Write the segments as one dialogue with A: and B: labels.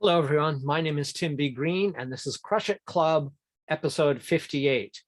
A: Hello, everyone. My name is Tim B. Green, and this is Crush It Club, episode 58,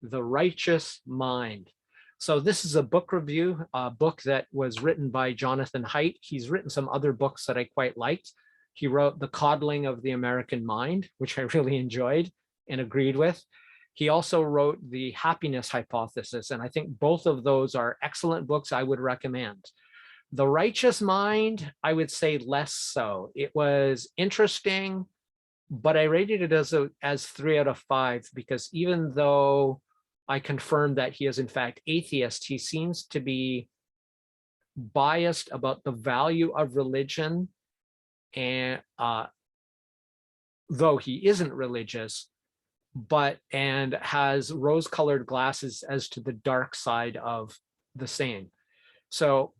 A: The Righteous Mind. So this is a book review, a book that was written by Jonathan Haidt. He's written some other books that I quite liked. He wrote The Coddling of the American Mind, which I really enjoyed and agreed with. He also wrote The Happiness Hypothesis, and I think both of those are excellent books I would recommend. The Righteous Mind, I would say less so. It was interesting, but I rated it as 3 out of 5 because even though I confirmed that he is in fact atheist, he seems to be biased about the value of religion, and though he isn't religious, and has rose-colored glasses as to the dark side of the same. So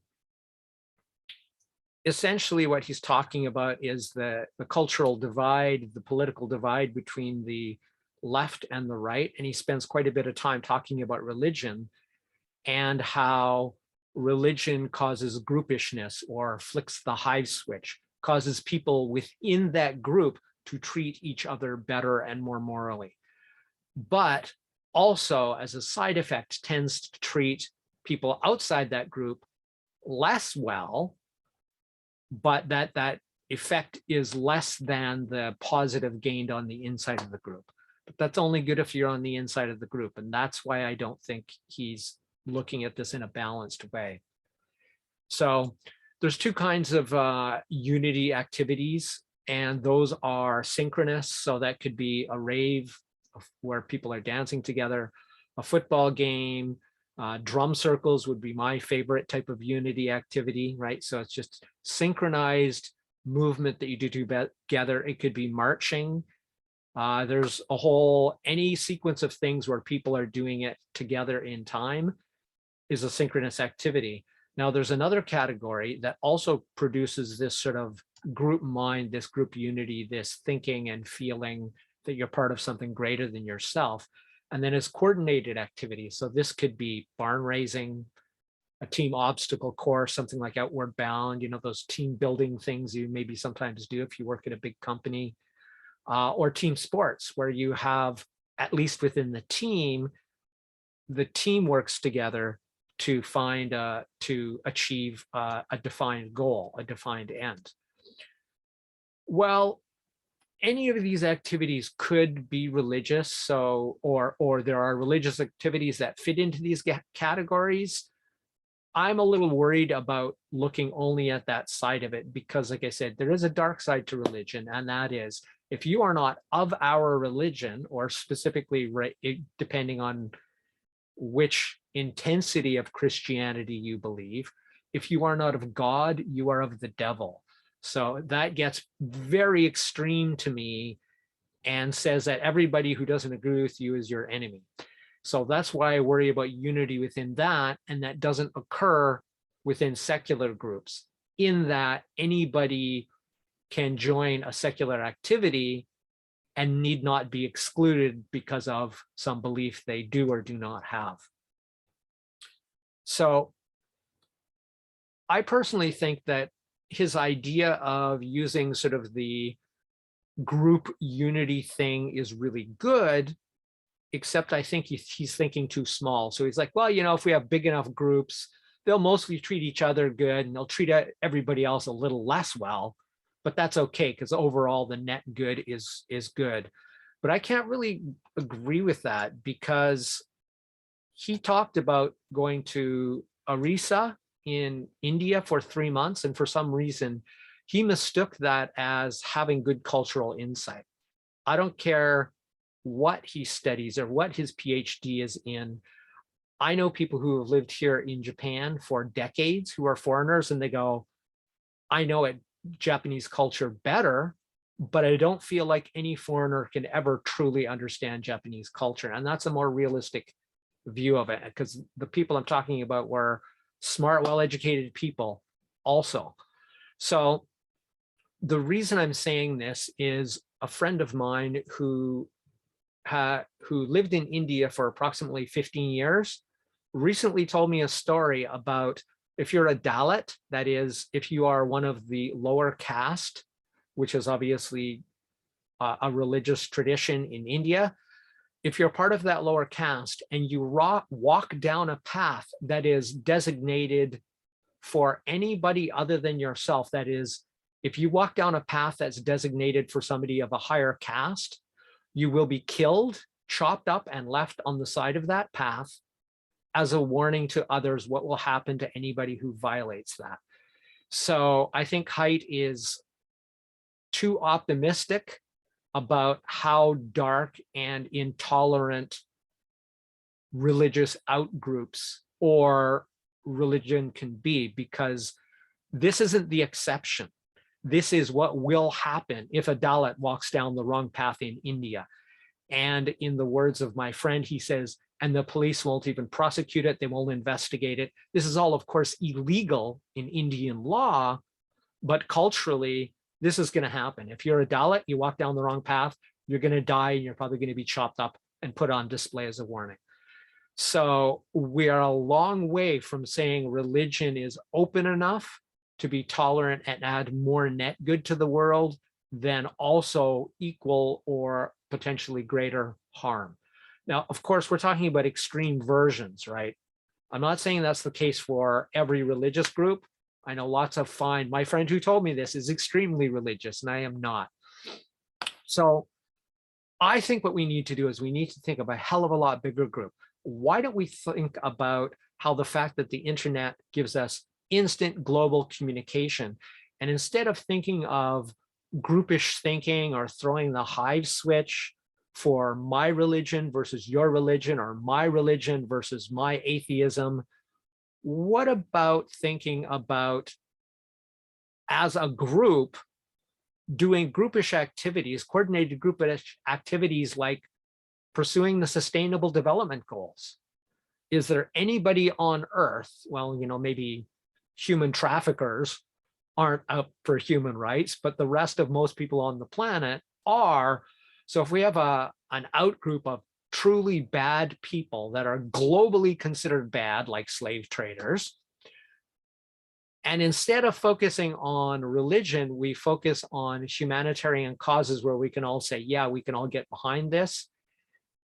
A: essentially what he's talking about is the cultural divide, the political divide between the left and the right. And he spends quite a bit of time talking about religion and how religion causes groupishness or flicks the hive switch, causes people within that group to treat each other better and more morally. But also, as a side effect, tends to treat people outside that group less well, but that effect is less than the positive gained on the inside of the group. But that's only good if you're on the inside of the group. And that's why I don't think he's looking at this in a balanced way. So there's two kinds of unity activities, and those are synchronous. So that could be a rave where people are dancing together, a football game, drum circles would be my favorite type of unity activity, right? So it's just synchronized movement that you do together. It could be marching. There's any sequence of things where people are doing it together in time is a synchronous activity. Now there's another category that also produces this sort of group mind, this group unity, this thinking and feeling that you're part of something greater than yourself. And then it's coordinated activity. So this could be barn raising, a team obstacle course, something like Outward Bound, those team building things you maybe sometimes do if you work at a big company, or team sports, where you have, at least within the team works together to achieve a defined goal, a defined end. Well, any of these activities could be religious, or there are religious activities that fit into these categories. I'm a little worried about looking only at that side of it because, like I said, there is a dark side to religion, and that is if you are not of our religion, or specifically, depending on which intensity of Christianity you believe, if you are not of God, you are of the devil. So that gets very extreme to me and says that everybody who doesn't agree with you is your enemy. So that's why I worry about unity within that, and that doesn't occur within secular groups, in that anybody can join a secular activity and need not be excluded because of some belief they do or do not have. So I personally think that his idea of using sort of the group unity thing is really good, except I think he's thinking too small. So he's like, well, if we have big enough groups, they'll mostly treat each other good and they'll treat everybody else a little less well, but that's okay because overall the net good is good. But I can't really agree with that because he talked about going to Orissa in India for 3 months, and for some reason he mistook that as having good cultural insight. I don't care what he studies or what his PhD is in. I know people who have lived here in Japan for decades who are foreigners, and they go, I know Japanese culture better, but I don't feel like any foreigner can ever truly understand Japanese culture. And that's a more realistic view of it, because the people I'm talking about were smart, well-educated people also. So the reason I'm saying this is a friend of mine who lived in India for approximately 15 years recently told me a story about, if you're a Dalit, that is, if you are one of the lower caste which is obviously a religious tradition in India. If you're part of that lower caste and you walk down a path that is designated for anybody other than yourself, that is, if you walk down a path that's designated for somebody of a higher caste, you will be killed, chopped up, and left on the side of that path as a warning to others what will happen to anybody who violates that. So I think Haidt is too optimistic about how dark and intolerant religious outgroups or religion can be, because this isn't the exception. This is what will happen if a Dalit walks down the wrong path in India. And in the words of my friend, he says, and the police won't even prosecute it, they won't investigate it. This is all, of course, illegal in Indian law, but culturally, this is going to happen. If you're a Dalit, you walk down the wrong path, you're going to die, and you're probably going to be chopped up and put on display as a warning. So we are a long way from saying religion is open enough to be tolerant and add more net good to the world than also equal or potentially greater harm. Now, of course, we're talking about extreme versions, right? I'm not saying that's the case for every religious group. I know lots of my friend who told me this is extremely religious, and I am not. So I think what we need to do is we need to think of a hell of a lot bigger group. Why don't we think about how the fact that the internet gives us instant global communication, and instead of thinking of groupish thinking or throwing the Hive switch for my religion versus your religion, or my religion versus my atheism, what about thinking about, as a group, doing groupish activities, coordinated groupish activities like pursuing the Sustainable Development Goals? Is there anybody on Earth, well, you know, maybe human traffickers aren't up for human rights, but the rest of most people on the planet are. So if we have an outgroup of truly bad people that are globally considered bad, like slave traders, and instead of focusing on religion, we focus on humanitarian causes where we can all say, yeah, we can all get behind this,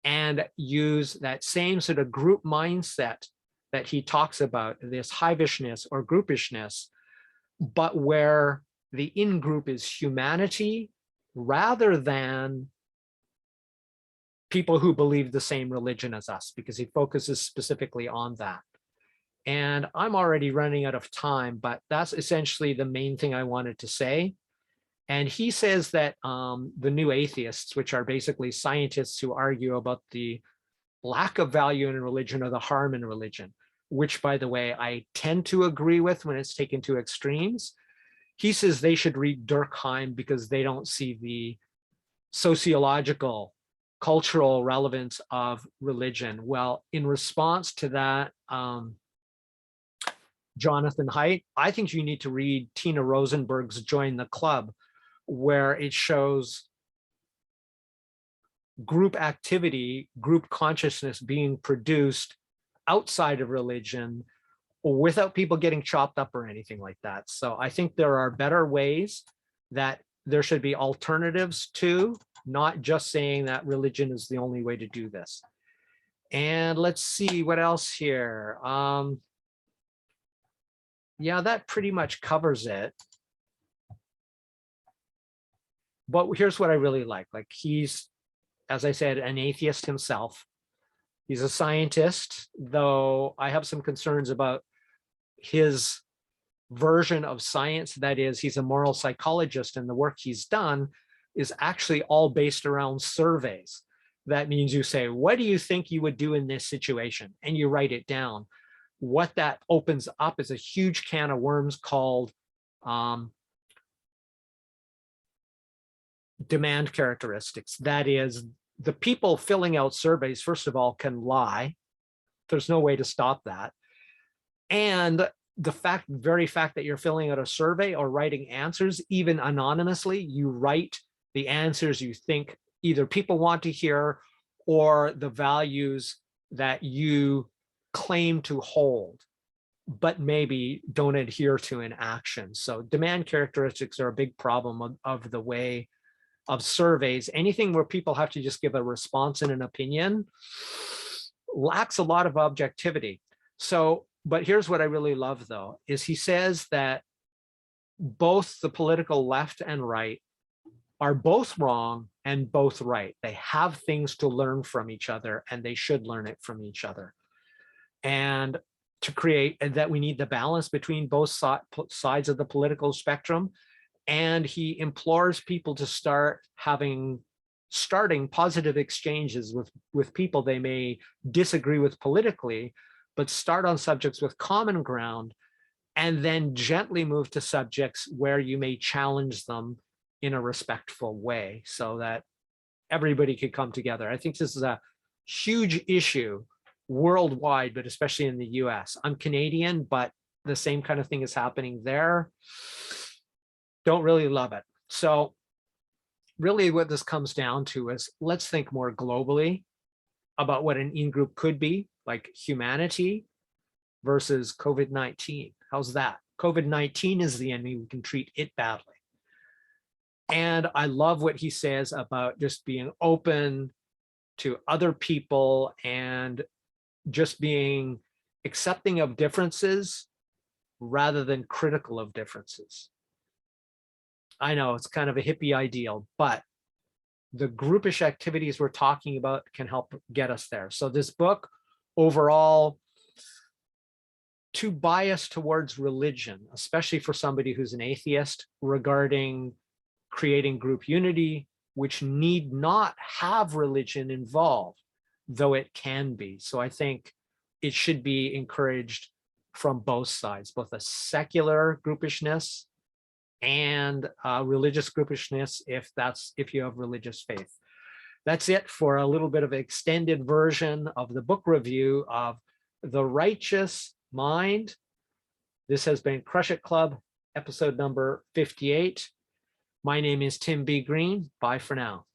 A: and use that same sort of group mindset that he talks about, this hivishness or groupishness, but where the in-group is humanity rather than people who believe the same religion as us, because he focuses specifically on that. And I'm already running out of time, but that's essentially the main thing I wanted to say. And he says that the new atheists, which are basically scientists who argue about the lack of value in religion or the harm in religion, which, by the way, I tend to agree with when it's taken to extremes. He says they should read Durkheim because they don't see the sociological, cultural relevance of religion. Well, in response to that, Jonathan Haidt, I think you need to read Tina Rosenberg's Join the Club, where it shows group activity, group consciousness being produced outside of religion without people getting chopped up or anything like that. So I think there are better ways, that there should be alternatives to, not just saying that religion is the only way to do this. And let's see what else here. Yeah, that pretty much covers it. But here's what I really like. Like, he's, as I said, an atheist himself. He's a scientist, though I have some concerns about his version of science. That is, he's a moral psychologist, and the work he's done is actually all based around surveys. That means you say, what do you think you would do in this situation? And you write it down. What that opens up is a huge can of worms called demand characteristics. That is, the people filling out surveys, first of all, can lie. There's no way to stop that. And the very fact that you're filling out a survey or writing answers, even anonymously, you write the answers you think either people want to hear or the values that you claim to hold. but maybe don't adhere to in action. So demand characteristics are a big problem of the way of surveys. Anything where people have to just give a response and an opinion lacks a lot of objectivity. So, but here's what I really love though, is he says that both the political left and right are both wrong and both right. They have things to learn from each other and they should learn it from each other. And to create, and that we need the balance between both sides of the political spectrum. And he implores people to starting positive exchanges with people they may disagree with politically, but start on subjects with common ground, and then gently move to subjects where you may challenge them in a respectful way so that everybody could come together. I think this is a huge issue worldwide, but especially in the US. I'm Canadian, but the same kind of thing is happening there. Don't really love it. So really what this comes down to is let's think more globally about what an in-group could be, like humanity versus COVID-19. How's that? COVID-19 is the enemy. We can treat it badly. And I love what he says about just being open to other people and just being accepting of differences rather than critical of differences. I know it's kind of a hippie ideal, but the groupish activities we're talking about can help get us there. So this book overall, too biased towards religion, especially for somebody who's an atheist, regarding creating group unity, which need not have religion involved, though it can be. So I think it should be encouraged from both sides, both a secular groupishness and religious groupishness, if you have religious faith. That's it for a little bit of an extended version of the book review of The Righteous Mind. This has been 𝗥cie Club, episode number 58. My name is Tim B. Green. Bye for now.